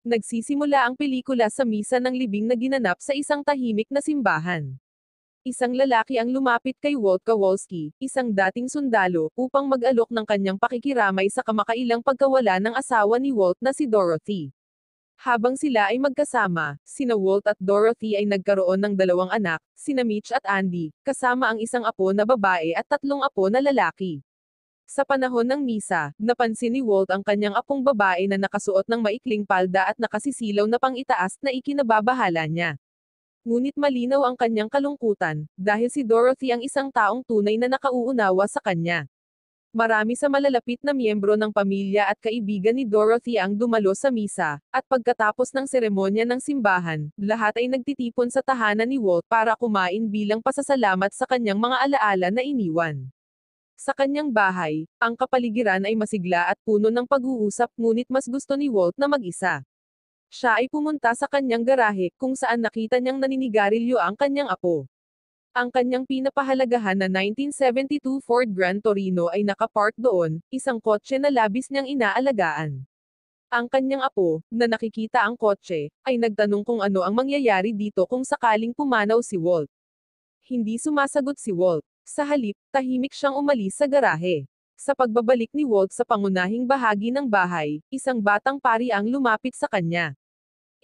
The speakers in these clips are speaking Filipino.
Nagsisimula ang pelikula sa misa ng libing na ginanap sa isang tahimik na simbahan. Isang lalaki ang lumapit kay Walt Kowalski, isang dating sundalo, upang mag-alok ng kanyang pakikiramay sa kamakailang pagkawala ng asawa ni Walt na si Dorothy. Habang sila ay magkasama, sina Walt at Dorothy ay nagkaroon ng dalawang anak, sina Mitch at Andy, kasama ang isang apo na babae at tatlong apo na lalaki. Sa panahon ng misa, napansin ni Walt ang kanyang apong babae na nakasuot ng maikling palda at nakasisilaw na pang-itaas na ikinababahala niya. Ngunit malinaw ang kanyang kalungkutan, dahil si Dorothy ang isang taong tunay na nakauunawa sa kanya. Marami sa malalapit na miyembro ng pamilya at kaibigan ni Dorothy ang dumalo sa misa, at pagkatapos ng seremonya ng simbahan, lahat ay nagtitipon sa tahanan ni Walt para kumain bilang pasasalamat sa kanyang mga alaala na iniwan. Sa kanyang bahay, ang kapaligiran ay masigla at puno ng pag-uusap, ngunit mas gusto ni Walt na mag-isa. Siya ay pumunta sa kanyang garahe, kung saan nakita niyang naninigarilyo ang kanyang apo. Ang kanyang pinapahalagahan na 1972 Ford Grand Torino ay nakapark doon, isang kotse na labis niyang inaalagaan. Ang kanyang apo, na nakikita ang kotse, ay nagtanong kung ano ang mangyayari dito kung sakaling pumanaw si Walt. Hindi sumasagot si Walt. Sa halip, tahimik siyang umalis sa garahe. Sa pagbabalik ni Walt sa pangunahing bahagi ng bahay, isang batang pari ang lumapit sa kanya.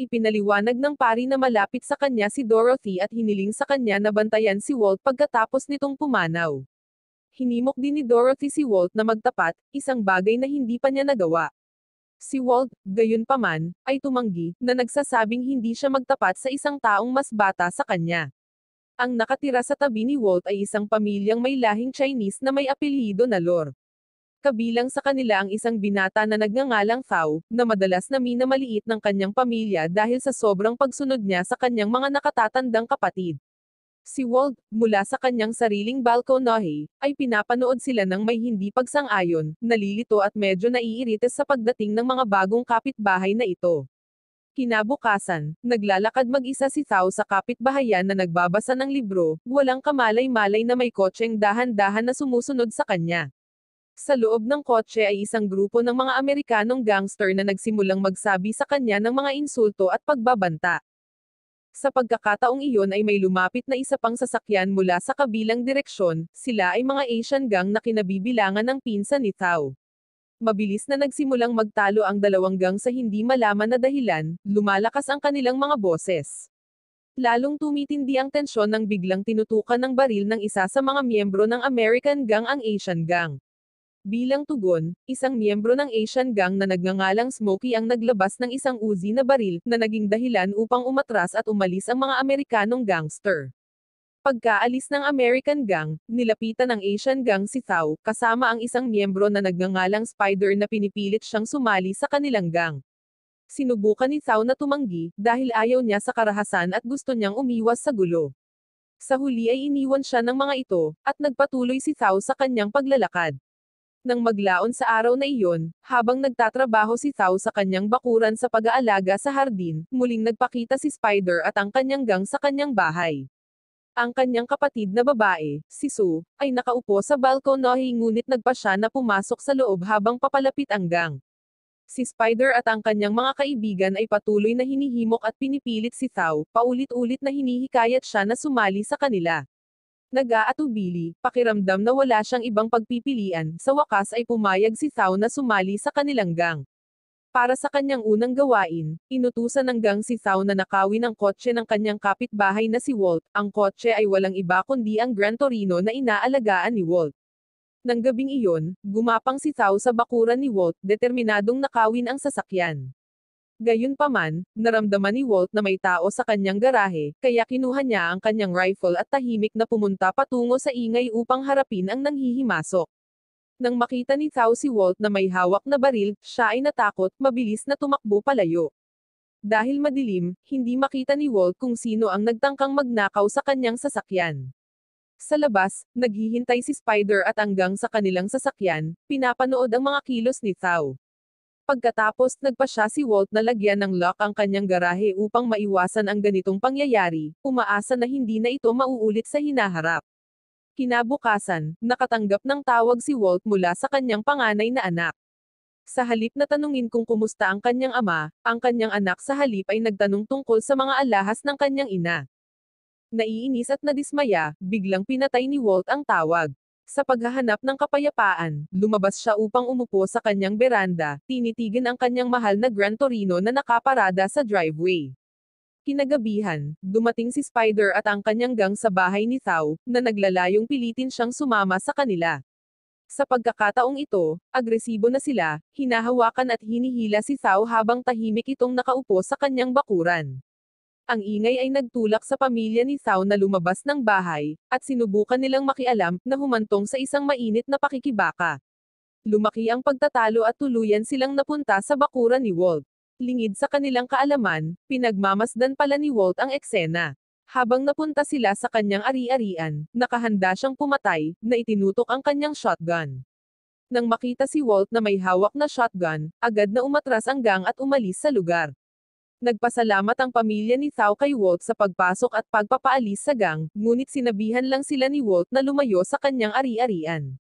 Ipinaliwanag ng pari na malapit sa kanya si Dorothy at hiniling sa kanya na bantayan si Walt pagkatapos nitong pumanaw. Hinimok din ni Dorothy si Walt na magtapat, isang bagay na hindi pa niya nagawa. Si Walt, gayunpaman, ay tumanggi, na nagsasabing hindi siya magtapat sa isang taong mas bata sa kanya. Ang nakatira sa tabi ni Walt ay isang pamilyang may lahing Chinese na may apelyido na Lor. Kabilang sa kanila ang isang binata na nagngangalang Thao, na madalas na minamaliit ng kanyang pamilya dahil sa sobrang pagsunod niya sa kanyang mga nakatatandang kapatid. Si Walt, mula sa kanyang sariling balkonahe, ay pinapanood sila ng may hindi pagsang-ayon, nalilito at medyo naiirites sa pagdating ng mga bagong kapitbahay na ito. Kinabukasan, naglalakad mag-isa si Thao sa kapitbahayan na nagbabasa ng libro, walang kamalay-malay na may kotseng dahan-dahan na sumusunod sa kanya. Sa loob ng kotse ay isang grupo ng mga Amerikanong gangster na nagsimulang magsabi sa kanya ng mga insulto at pagbabanta. Sa pagkakataong iyon ay may lumapit na isa pang sasakyan mula sa kabilang direksyon, sila ay mga Asian gang na kinabibilangan ng pinsan ni Thao. Mabilis na nagsimulang magtalo ang dalawang gang sa hindi malaman na dahilan, lumalakas ang kanilang mga boses. Lalong tumitindi ang tensyon nang biglang tinutukan ng baril ng isa sa mga miyembro ng American gang ang Asian gang. Bilang tugon, isang miyembro ng Asian gang na nagngangalang Smokey ang naglabas ng isang Uzi na baril, na naging dahilan upang umatras at umalis ang mga Amerikanong gangster. Pagkaalis ng American gang, nilapitan ng Asian gang si Thao, kasama ang isang miyembro na nagngangalang Spider na pinipilit siyang sumali sa kanilang gang. Sinubukan ni Thao na tumanggi, dahil ayaw niya sa karahasan at gusto niyang umiwas sa gulo. Sa huli ay iniwan siya ng mga ito, at nagpatuloy si Thao sa kanyang paglalakad. Nang maglaon sa araw na iyon, habang nagtatrabaho si Thao sa kanyang bakuran sa pag-aalaga sa hardin, muling nagpakita si Spider at ang kanyang gang sa kanyang bahay. Ang kanyang kapatid na babae, si Sue, ay nakaupo sa balkonahe ngunit nagpa siya na pumasok sa loob habang papalapit ang gang. Si Spider at ang kanyang mga kaibigan ay patuloy na hinihimok at pinipilit si Thao, paulit-ulit na hinihikayat siya na sumali sa kanila. Nag-aatubili, pakiramdam na wala siyang ibang pagpipilian, sa wakas ay pumayag si Thao na sumali sa kanilang gang. Para sa kanyang unang gawain, inutusan ng gang si Thao na nakawin ang kotse ng kanyang kapitbahay na si Walt. Ang kotse ay walang iba kundi ang Grand Torino na inaalagaan ni Walt. Nang gabing iyon, gumapang si Thao sa bakuran ni Walt, determinadong nakawin ang sasakyan. Gayunpaman, naramdaman ni Walt na may tao sa kanyang garahe, kaya kinuha niya ang kanyang rifle at tahimik na pumunta patungo sa ingay upang harapin ang nanghihimasok. Nang makita ni Thao si Walt na may hawak na baril, siya ay natakot, mabilis na tumakbo palayo. Dahil madilim, hindi makita ni Walt kung sino ang nagtangkang magnakaw sa kanyang sasakyan. Sa labas, naghihintay si Spider at ang gang sa kanilang sasakyan, pinapanood ang mga kilos ni Thao. Pagkatapos, nagpa siya si Walt na lagyan ng lock ang kanyang garahe upang maiwasan ang ganitong pangyayari, umaasa na hindi na ito mauulit sa hinaharap. Kinabukasan, nakatanggap ng tawag si Walt mula sa kanyang panganay na anak. Sa halip na tanungin kung kumusta ang kanyang ama, ang kanyang anak sa halip ay nagtanong tungkol sa mga alahas ng kanyang ina. Naiinis at nadismaya, biglang pinatay ni Walt ang tawag. Sa paghahanap ng kapayapaan, lumabas siya upang umupo sa kanyang beranda, tinitigan ang kanyang mahal na Gran Torino na nakaparada sa driveway. Kinagabihan, dumating si Spider at ang kanyang gang sa bahay ni Thao, na naglalayong pilitin siyang sumama sa kanila. Sa pagkakataong ito, agresibo na sila, hinahawakan at hinihila si Thao habang tahimik itong nakaupo sa kanyang bakuran. Ang ingay ay nagtulak sa pamilya ni Thao na lumabas ng bahay, at sinubukan nilang makialam, na humantong sa isang mainit na pakikibaka. Lumaki ang pagtatalo at tuluyan silang napunta sa bakuran ni Walt. Lingid sa kanilang kaalaman, pinagmamasdan pala ni Walt ang eksena. Habang napunta sila sa kanyang ari-arian, nakahanda siyang pumatay, na itinutok ang kanyang shotgun. Nang makita si Walt na may hawak na shotgun, agad na umatras ang gang at umalis sa lugar. Nagpasalamat ang pamilya ni Thao kay Walt sa pagpasok at pagpapaalis sa gang, ngunit sinabihan lang sila ni Walt na lumayo sa kanyang ari-arian.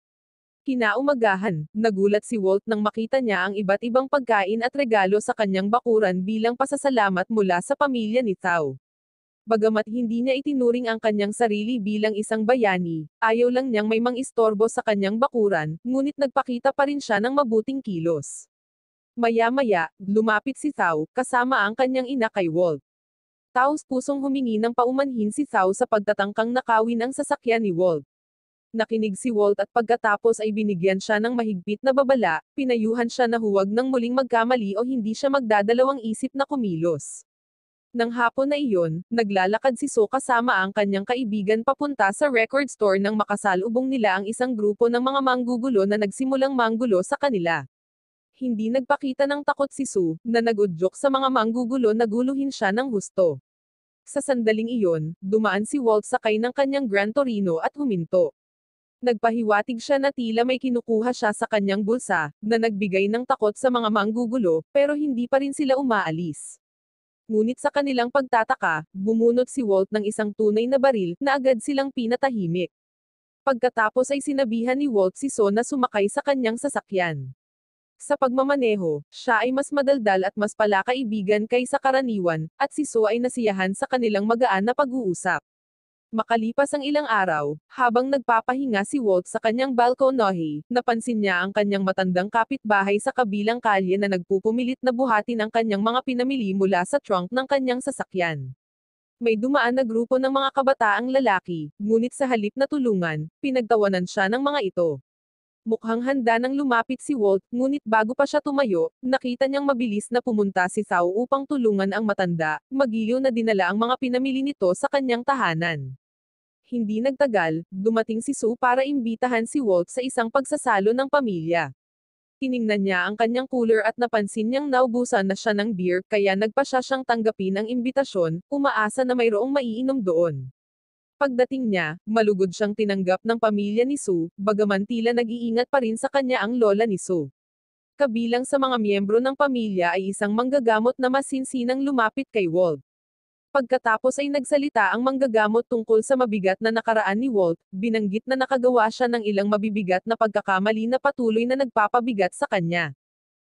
Kinaumagahan, nagulat si Walt nang makita niya ang iba't ibang pagkain at regalo sa kanyang bakuran bilang pasasalamat mula sa pamilya ni Thao. Bagamat hindi niya itinuring ang kanyang sarili bilang isang bayani, ayaw lang niyang may mang-istorbo sa kanyang bakuran, ngunit nagpakita pa rin siya ng mabuting kilos. Maya-maya, lumapit si Thao, kasama ang kanyang ina kay Walt. Taos pusong humingi ng paumanhin si Thao sa pagtatangkang nakawin ang sasakyan ni Walt. Nakinig si Walt at pagkatapos ay binigyan siya ng mahigpit na babala, pinayuhan siya na huwag nang muling magkamali o hindi siya magdadalawang isip na kumilos. Nang hapon na iyon, naglalakad si So kasama ang kanyang kaibigan papunta sa record store nang makasalubong nila ang isang grupo ng mga manggugulo na nagsimulang manggulo sa kanila. Hindi nagpakita ng takot si Sue, na nagudyok sa mga manggugulo na guluhin siya ng husto. Sa sandaling iyon, dumaan si Walt sakay ng kanyang Gran Torino at huminto. Nagpahiwatig siya na tila may kinukuha siya sa kanyang bulsa, na nagbigay ng takot sa mga manggugulo, pero hindi pa rin sila umaalis. Ngunit sa kanilang pagtataka, bumunot si Walt ng isang tunay na baril, na agad silang pinatahimik. Pagkatapos ay sinabihan ni Walt si So na sumakay sa kanyang sasakyan. Sa pagmamaneho, siya ay mas madaldal at mas palakaibigan kaysa karaniwan, at si So ay nasiyahan sa kanilang magaan na pag-uusap. Makalipas ang ilang araw, habang nagpapahinga si Walt sa kanyang balkonahe, napansin niya ang kanyang matandang kapitbahay sa kabilang kalye na nagpupumilit na buhatin ang kanyang mga pinamili mula sa trunk ng kanyang sasakyan. May dumaan na grupo ng mga kabataang lalaki, ngunit sa halip na tulungan, pinagtawanan siya ng mga ito. Mukhang handa nang lumapit si Walt, ngunit bago pa siya tumayo, nakita niyang mabilis na pumunta si Thao upang tulungan ang matanda, magiliw na dinala ang mga pinamili nito sa kanyang tahanan. Hindi nagtagal, dumating si Sue para imbitahan si Walt sa isang pagsasalo ng pamilya. Tiningnan niya ang kanyang cooler at napansin niyang naubusan na siya ng beer, kaya nagpa siya siyang tanggapin ang imbitasyon, umaasa na mayroong maiinom doon. Pagdating niya, malugod siyang tinanggap ng pamilya ni Sue, bagaman tila nag-iingat pa rin sa kanya ang lola ni Sue. Kabilang sa mga miyembro ng pamilya ay isang manggagamot na masinsinang lumapit kay Walt. Pagkatapos ay nagsalita ang manggagamot tungkol sa mabigat na nakaraan ni Walt, binanggit na nakagawa siya ng ilang mabibigat na pagkakamali na patuloy na nagpapabigat sa kanya.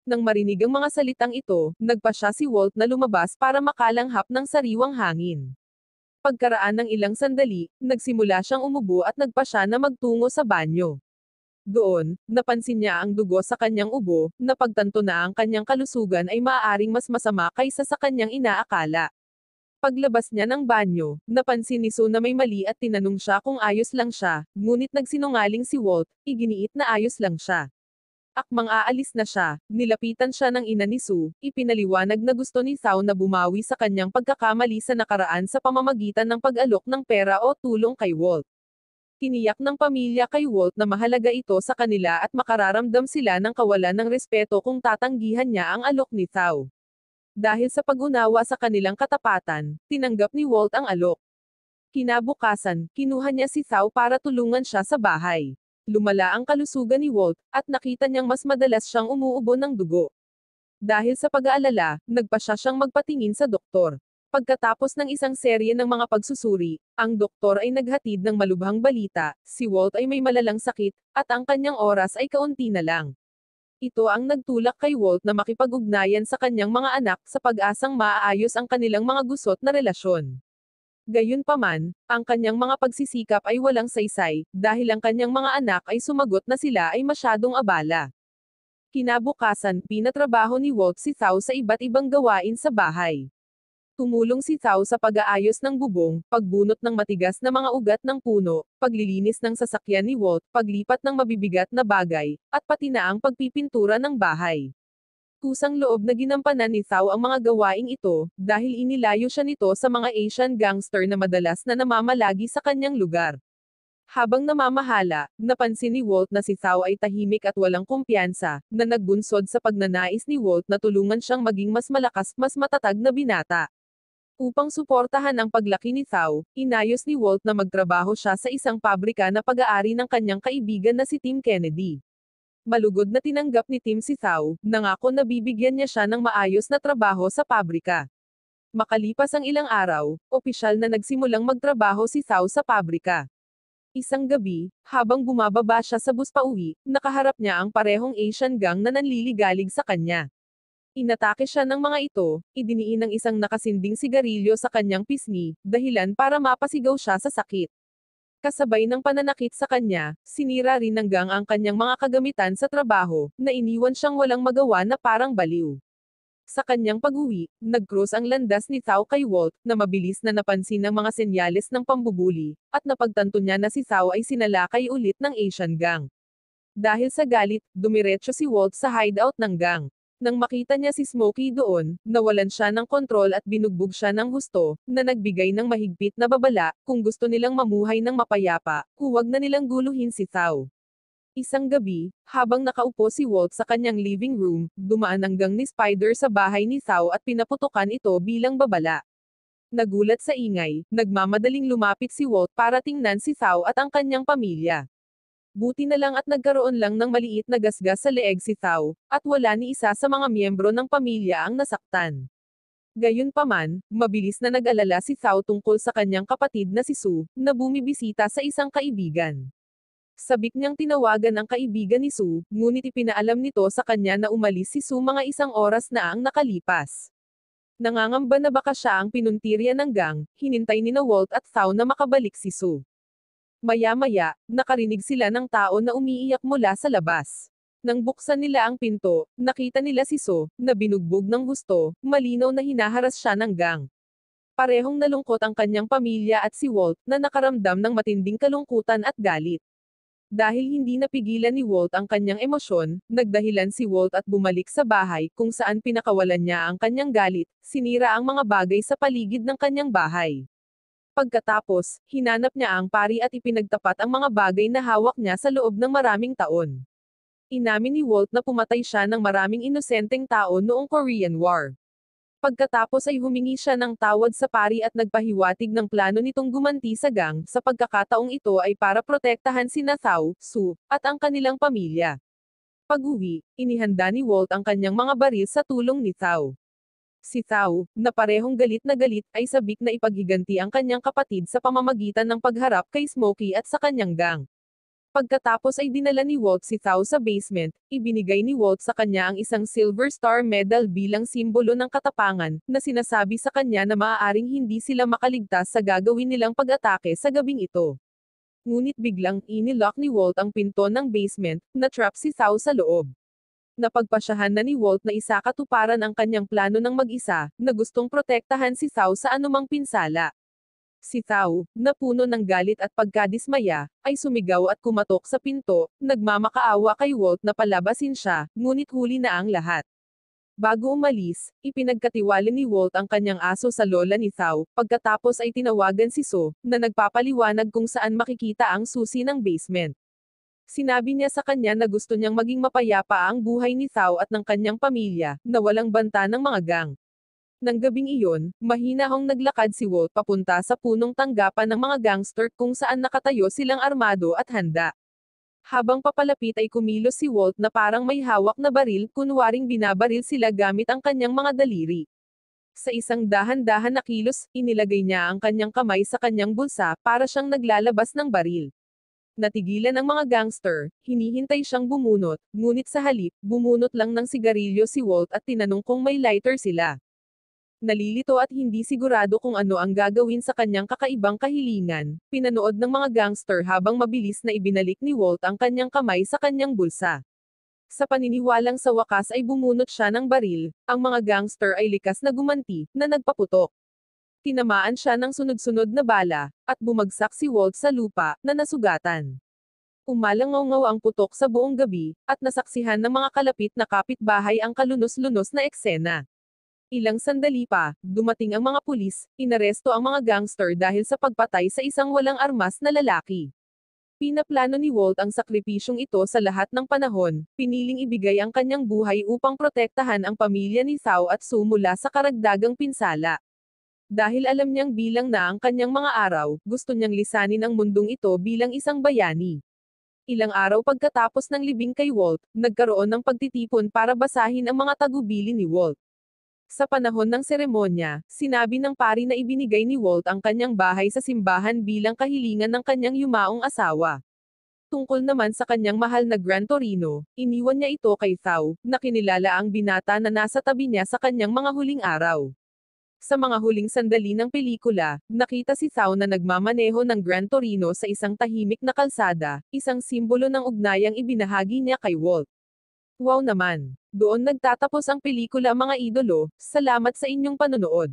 Nang marinig ang mga salitang ito, nagpa siya si Walt na lumabas para makalanghap ng sariwang hangin. Pagkaraan ng ilang sandali, nagsimula siyang umubo at nagpa siya na magtungo sa banyo. Doon, napansin niya ang dugo sa kanyang ubo, na pagtanto na ang kanyang kalusugan ay maaaring mas masama kaysa sa kanyang inaakala. Paglabas niya ng banyo, napansin ni Sue na may mali at tinanong siya kung ayos lang siya, ngunit nagsinungaling si Walt, iginiit na ayos lang siya. Akmang aalis na siya, nilapitan siya ng ina ni Sue, ipinaliwanag na gusto ni Thao na bumawi sa kanyang pagkakamali sa nakaraan sa pamamagitan ng pag-alok ng pera o tulong kay Walt. Tiniyak ng pamilya kay Walt na mahalaga ito sa kanila at makararamdam sila ng kawalan ng respeto kung tatanggihan niya ang alok ni Thao. Dahil sa pag-unawa sa kanilang katapatan, tinanggap ni Walt ang alok. Kinabukasan, kinuha niya si Thao para tulungan siya sa bahay. Lumala ang kalusugan ni Walt, at nakita niyang mas madalas siyang umuubo ng dugo. Dahil sa pag-aalala, nagpa siya siyang magpatingin sa doktor. Pagkatapos ng isang serye ng mga pagsusuri, ang doktor ay naghatid ng malubhang balita, si Walt ay may malalang sakit, at ang kanyang oras ay kaunti na lang. Ito ang nagtulak kay Walt na makipag-ugnayan sa kanyang mga anak sa pag-asang maaayos ang kanilang mga gusot na relasyon. Gayunpaman, ang kanyang mga pagsisikap ay walang saysay, dahil ang kanyang mga anak ay sumagot na sila ay masyadong abala. Kinabukasan, pinatrabaho ni Walt si Thao sa iba't ibang gawain sa bahay. Tumulong si Thao sa pag-aayos ng bubong, pagbunot ng matigas na mga ugat ng puno, paglilinis ng sasakyan ni Walt, paglipat ng mabibigat na bagay, at pati na ang pagpipintura ng bahay. Kusang loob na ginampanan ni Thao ang mga gawaing ito, dahil inilayo siya nito sa mga Asian gangster na madalas na namamalagi sa kanyang lugar. Habang namamahala, napansin ni Walt na si Thao ay tahimik at walang kumpiyansa, na nagbunsod sa pagnanais ni Walt na tulungan siyang maging mas malakas, mas matatag na binata. Upang suportahan ang paglaki ni Thao, inayos ni Walt na magtrabaho siya sa isang pabrika na pag-aari ng kanyang kaibigan na si Tim Kennedy. Malugod na tinanggap ni Tim si Thao, nangako na bibigyan niya siya ng maayos na trabaho sa pabrika. Makalipas ang ilang araw, opisyal na nagsimulang magtrabaho si Thao sa pabrika. Isang gabi, habang bumababa siya sa bus pauwi, nakaharap niya ang parehong Asian gang na nanliligalig sa kanya. Inatake siya ng mga ito, idiniin ng isang nakasinding sigarilyo sa kanyang pisngi, dahilan para mapasigaw siya sa sakit. Kasabay ng pananakit sa kanya, sinira rin ng gang ang kanyang mga kagamitan sa trabaho, na iniwan siyang walang magawa na parang baliw. Sa kanyang pag-uwi, nag-cross ang landas ni Thao kay Walt, na mabilis na napansin ng mga senyales ng pambubuli, at napagtanto niya na si Thao ay sinalakay ulit ng Asian gang. Dahil sa galit, dumiretso si Walt sa hideout ng gang. Nang makita niya si Smokey doon, nawalan siya ng kontrol at binugbog siya ng husto, na nagbigay ng mahigpit na babala, kung gusto nilang mamuhay ng mapayapa, huwag na nilang guluhin si Thao. Isang gabi, habang nakaupo si Walt sa kanyang living room, dumaan ang gang ni Spider sa bahay ni Thao at pinaputukan ito bilang babala. Nagulat sa ingay, nagmamadaling lumapit si Walt para tingnan si Thao at ang kanyang pamilya. Buti na lang at nagkaroon lang ng maliit na gasgas sa leeg si Thao, at wala ni isa sa mga miyembro ng pamilya ang nasaktan. Gayunpaman, mabilis na nag-alala si Thao tungkol sa kanyang kapatid na si Sue, na bumibisita sa isang kaibigan. Sabik niyang tinawagan ang kaibigan ni Sue, ngunit ipinaalam nito sa kanya na umalis si Sue mga isang oras na ang nakalipas. Nangangamba na baka siya ang pinuntirya ng gang, hinintay ni Walt at Thao na makabalik si Sue. Maya-maya, nakarinig sila ng tao na umiiyak mula sa labas. Nang buksan nila ang pinto, nakita nila si So, na binugbog ng husto, malinaw na hinaharas siya ng gang. Parehong nalungkot ang kanyang pamilya at si Walt, na nakaramdam ng matinding kalungkutan at galit. Dahil hindi napigilan ni Walt ang kanyang emosyon, nagdahilan si Walt at bumalik sa bahay, kung saan pinakawalan niya ang kanyang galit, sinira ang mga bagay sa paligid ng kanyang bahay. Pagkatapos, hinanap niya ang pari at ipinagtapat ang mga bagay na hawak niya sa loob ng maraming taon. Inamin ni Walt na pumatay siya ng maraming inosenteng tao noong Korean War. Pagkatapos ay humingi siya ng tawad sa pari at nagpahiwatig ng plano nitong gumanti sa gang, sa pagkakataong ito ay para protektahan sina Thao, Sue, at ang kanilang pamilya. Pag-uwi, inihanda ni Walt ang kanyang mga baril sa tulong ni Thao. Si Thao, na parehong galit na galit, ay sabik na ipaghiganti ang kanyang kapatid sa pamamagitan ng pagharap kay Smokey at sa kanyang gang. Pagkatapos ay dinala ni Walt si Thao sa basement, ibinigay ni Walt sa kanya ang isang Silver Star Medal bilang simbolo ng katapangan, na sinasabi sa kanya na maaaring hindi sila makaligtas sa gagawin nilang pag-atake sa gabing ito. Ngunit biglang inilock ni Walt ang pinto ng basement, na trap si Thao sa loob. Napagpasyahan na ni Walt na isakatuparan ang kanyang plano ng mag-isa, na gustong protektahan si Thao sa anumang pinsala. Si Thao, na puno ng galit at pagkadismaya, ay sumigaw at kumatok sa pinto, nagmamakaawa kay Walt na palabasin siya, ngunit huli na ang lahat. Bago umalis, ipinagkatiwala ni Walt ang kanyang aso sa lola ni Thao, pagkatapos ay tinawagan si So, na nagpapaliwanag kung saan makikita ang susi ng basement. Sinabi niya sa kanya na gusto niyang maging mapayapa ang buhay ni Thao at ng kanyang pamilya, na walang banta ng mga gang. Nang gabing iyon, mahinahong naglakad si Walt papunta sa punong tanggapan ng mga gangster kung saan nakatayo silang armado at handa. Habang papalapit ay kumilos si Walt na parang may hawak na baril, kunwaring binabaril sila gamit ang kanyang mga daliri. Sa isang dahan-dahan na kilos, inilagay niya ang kanyang kamay sa kanyang bulsa para siyang naglalabas ng baril. Natigilan ang mga gangster, hinihintay siyang bumunot, ngunit sa halip, bumunot lang ng sigarilyo si Walt at tinanong kung may lighter sila. Nalilito at hindi sigurado kung ano ang gagawin sa kanyang kakaibang kahilingan, pinanood ng mga gangster habang mabilis na ibinalik ni Walt ang kanyang kamay sa kanyang bulsa. Sa paniniwalang sa wakas ay bumunot siya ng baril, ang mga gangster ay likas na gumanti, na nagpaputok. Tinamaan siya ng sunod-sunod na bala, at bumagsak si Walt sa lupa, na nasugatan. Umalangaw-ngaw ang putok sa buong gabi, at nasaksihan ng mga kalapit na kapitbahay ang kalunos-lunos na eksena. Ilang sandali pa, dumating ang mga pulis, inaresto ang mga gangster dahil sa pagpatay sa isang walang armas na lalaki. Pinaplano ni Walt ang sakripisyong ito sa lahat ng panahon, piniling ibigay ang kanyang buhay upang protektahan ang pamilya ni Thao at Sue mula sa karagdagang pinsala. Dahil alam niyang bilang na ang kanyang mga araw, gusto niyang lisanin ang mundong ito bilang isang bayani. Ilang araw pagkatapos ng libing kay Walt, nagkaroon ng pagtitipon para basahin ang mga tagubili ni Walt. Sa panahon ng seremonya, sinabi ng pari na ibinigay ni Walt ang kanyang bahay sa simbahan bilang kahilingan ng kanyang yumaong asawa. Tungkol naman sa kanyang mahal na Gran Torino, iniwan niya ito kay Thao, na kinilala ang binata na nasa tabi niya sa kanyang mga huling araw. Sa mga huling sandali ng pelikula, nakita si Thao na nagmamaneho ng Gran Torino sa isang tahimik na kalsada, isang simbolo ng ugnayang ibinahagi niya kay Walt. Wow naman! Doon nagtatapos ang pelikula mga idolo, salamat sa inyong panonood.